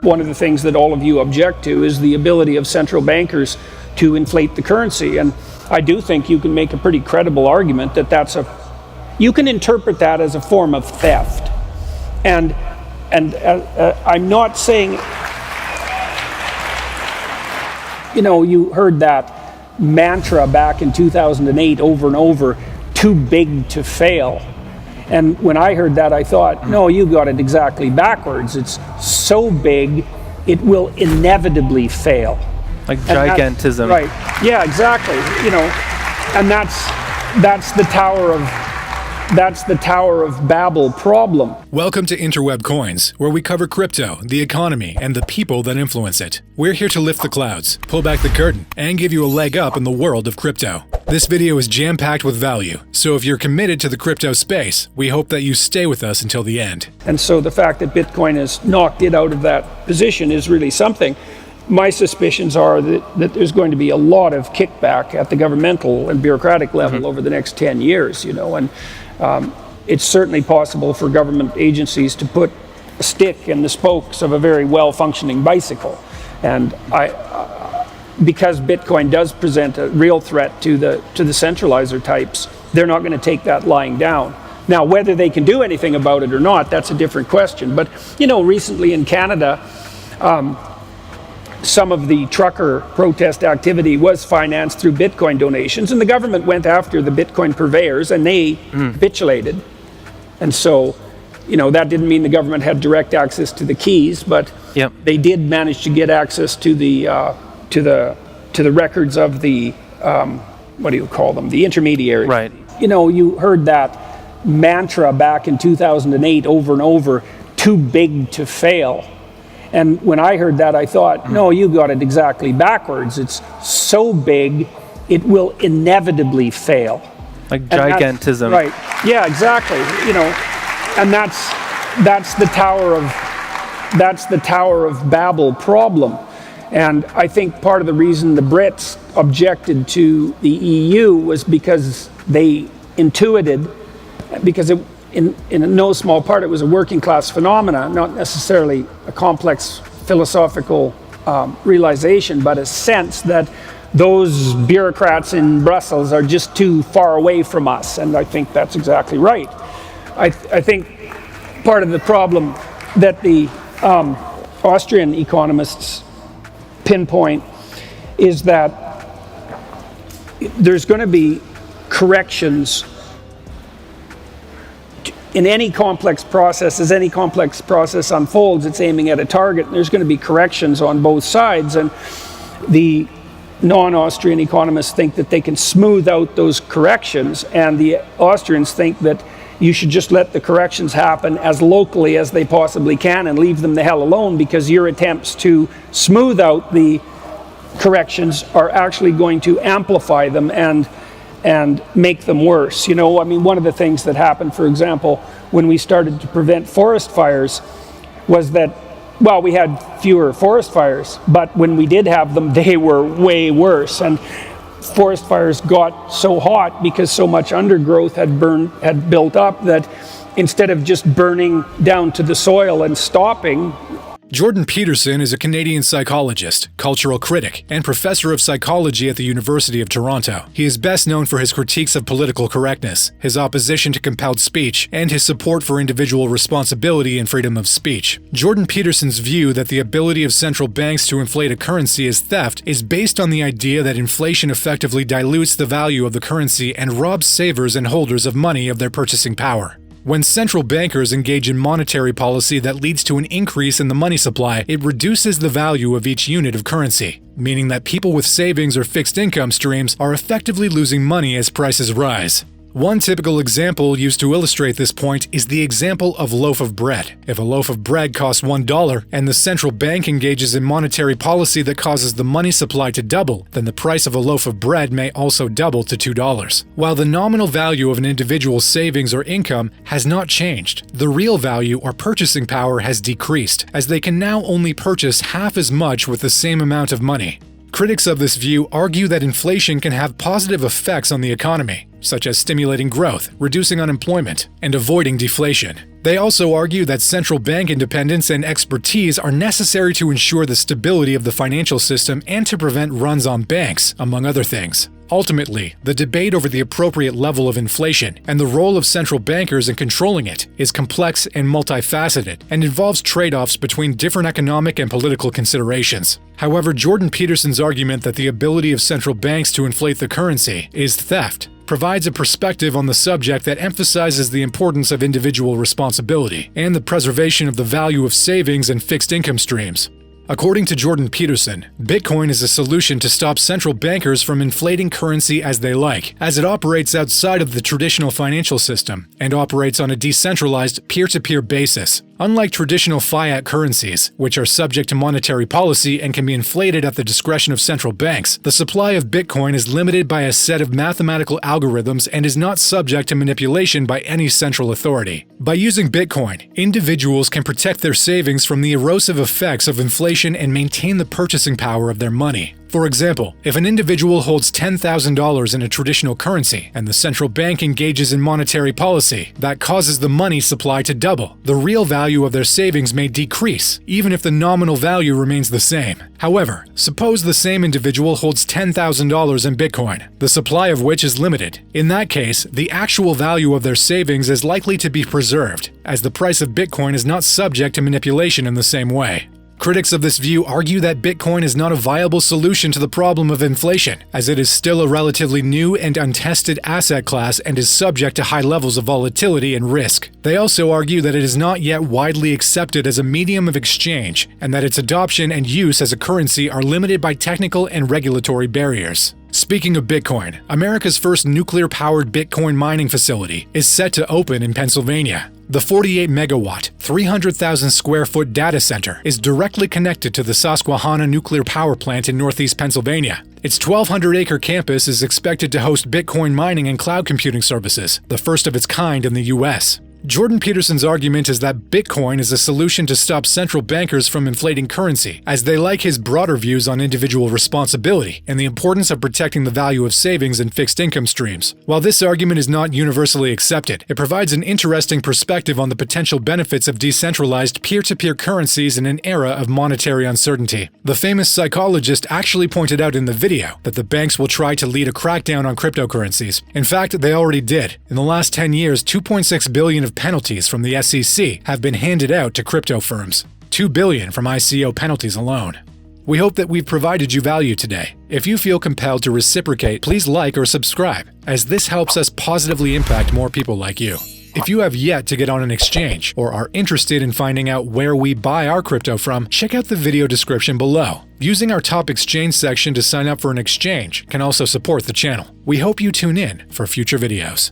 one of the things that all of you object to is the ability of central bankers to inflate the currency. And I do think you can make a pretty credible argument that you can interpret that as a form of theft. And I'm not saying, you heard that mantra back in 2008 over and over, too big to fail. And when I heard that, I thought, no, you got it exactly backwards. It's so big, it will inevitably fail. Like gigantism. Right. Yeah, exactly. And that's the Tower of Babel problem. Welcome to Interweb Coins, where we cover crypto, the economy, and the people that influence it. We're here to lift the clouds, pull back the curtain, and give you a leg up in the world of crypto. This video is jam-packed with value, so if you're committed to the crypto space, we hope that you stay with us until the end. And so the fact that Bitcoin has knocked it out of that position is really something. My suspicions are that there's going to be a lot of kickback at the governmental and bureaucratic level over the next 10 years, and it's certainly possible for government agencies to put a stick in the spokes of a very well-functioning bicycle. And because Bitcoin does present a real threat to the centralizer types, they're not going to take that lying down. Now, whether they can do anything about it or not, that's a different question. But, recently in Canada, some of the trucker protest activity was financed through Bitcoin donations, and the government went after the Bitcoin purveyors, and they capitulated. And so, that didn't mean the government had direct access to the keys, but they did manage to get access to the records of the the intermediaries. Right. You heard that mantra back in 2008 over and over, too big to fail. And when I heard that, I thought, no, you got it exactly backwards. It's so big, it will inevitably fail. Like gigantism. Right. Yeah, exactly. And that's the Tower of Babel problem. And I think part of the reason the Brits objected to the EU was because they intuited, because in no small part, it was a working class phenomena, not necessarily a complex philosophical realization, but a sense that those bureaucrats in Brussels are just too far away from us. And I think that's exactly right. I think part of the problem that the Austrian economists pinpoint is that there's going to be corrections in any complex process. As any complex process unfolds, it's aiming at a target, and there's going to be corrections on both sides. And the non-Austrian economists think that they can smooth out those corrections, and the Austrians think that you should just let the corrections happen as locally as they possibly can and leave them the hell alone, because your attempts to smooth out the corrections are actually going to amplify them and make them worse. One of the things that happened, for example, when we started to prevent forest fires was that, we had fewer forest fires, but when we did have them, they were way worse. And forest fires got so hot because so much undergrowth had built up, that instead of just burning down to the soil and stopping. Jordan Peterson is a Canadian psychologist, cultural critic, and professor of psychology at the University of Toronto. He is best known for his critiques of political correctness, his opposition to compelled speech, and his support for individual responsibility and freedom of speech. Jordan Peterson's view that the ability of central banks to inflate a currency is theft is based on the idea that inflation effectively dilutes the value of the currency and robs savers and holders of money of their purchasing power. When central bankers engage in monetary policy that leads to an increase in the money supply, it reduces the value of each unit of currency, meaning that people with savings or fixed income streams are effectively losing money as prices rise. One typical example used to illustrate this point is the example of loaf of bread. If a loaf of bread costs $1 and the central bank engages in monetary policy that causes the money supply to double, then the price of a loaf of bread may also double to $2. While the nominal value of an individual's savings or income has not changed, the real value or purchasing power has decreased, as they can now only purchase half as much with the same amount of money. Critics of this view argue that inflation can have positive effects on the economy, such as stimulating growth, reducing unemployment, and avoiding deflation. They also argue that central bank independence and expertise are necessary to ensure the stability of the financial system and to prevent runs on banks, among other things. Ultimately, the debate over the appropriate level of inflation and the role of central bankers in controlling it is complex and multifaceted and involves trade-offs between different economic and political considerations. However, Jordan Peterson's argument that the ability of central banks to inflate the currency is theft provides a perspective on the subject that emphasizes the importance of individual responsibility and the preservation of the value of savings and fixed income streams. According to Jordan Peterson, Bitcoin is a solution to stop central bankers from inflating currency as they like, as it operates outside of the traditional financial system and operates on a decentralized peer-to-peer basis. Unlike traditional fiat currencies, which are subject to monetary policy and can be inflated at the discretion of central banks, the supply of Bitcoin is limited by a set of mathematical algorithms and is not subject to manipulation by any central authority. By using Bitcoin, individuals can protect their savings from the erosive effects of inflation and maintain the purchasing power of their money. For example, if an individual holds $10,000 in a traditional currency and the central bank engages in monetary policy that causes the money supply to double, the real value of their savings may decrease, even if the nominal value remains the same. However, suppose the same individual holds $10,000 in Bitcoin, the supply of which is limited. In that case, the actual value of their savings is likely to be preserved, as the price of Bitcoin is not subject to manipulation in the same way. Critics of this view argue that Bitcoin is not a viable solution to the problem of inflation, as it is still a relatively new and untested asset class and is subject to high levels of volatility and risk. They also argue that it is not yet widely accepted as a medium of exchange, and that its adoption and use as a currency are limited by technical and regulatory barriers. Speaking of Bitcoin, America's first nuclear-powered Bitcoin mining facility is set to open in Pennsylvania. The 48-megawatt, 300,000 square foot data center is directly connected to the Susquehanna nuclear power plant in northeast Pennsylvania. Its 1,200-acre campus is expected to host Bitcoin mining and cloud computing services, the first of its kind in the U.S. Jordan Peterson's argument is that Bitcoin is a solution to stop central bankers from inflating currency, as they like his broader views on individual responsibility and the importance of protecting the value of savings and fixed income streams. While this argument is not universally accepted, it provides an interesting perspective on the potential benefits of decentralized peer-to-peer currencies in an era of monetary uncertainty. The famous psychologist actually pointed out in the video that the banks will try to lead a crackdown on cryptocurrencies. In fact, they already did. In the last 10 years, $2.6 billion of penalties from the SEC have been handed out to crypto firms, $2 billion from ICO penalties alone. We hope that we've provided you value today. If you feel compelled to reciprocate, please like or subscribe, as this helps us positively impact more people like you. If you have yet to get on an exchange or are interested in finding out where we buy our crypto from, check out the video description below. Using our top exchange section to sign up for an exchange can also support the channel. We hope you tune in for future videos.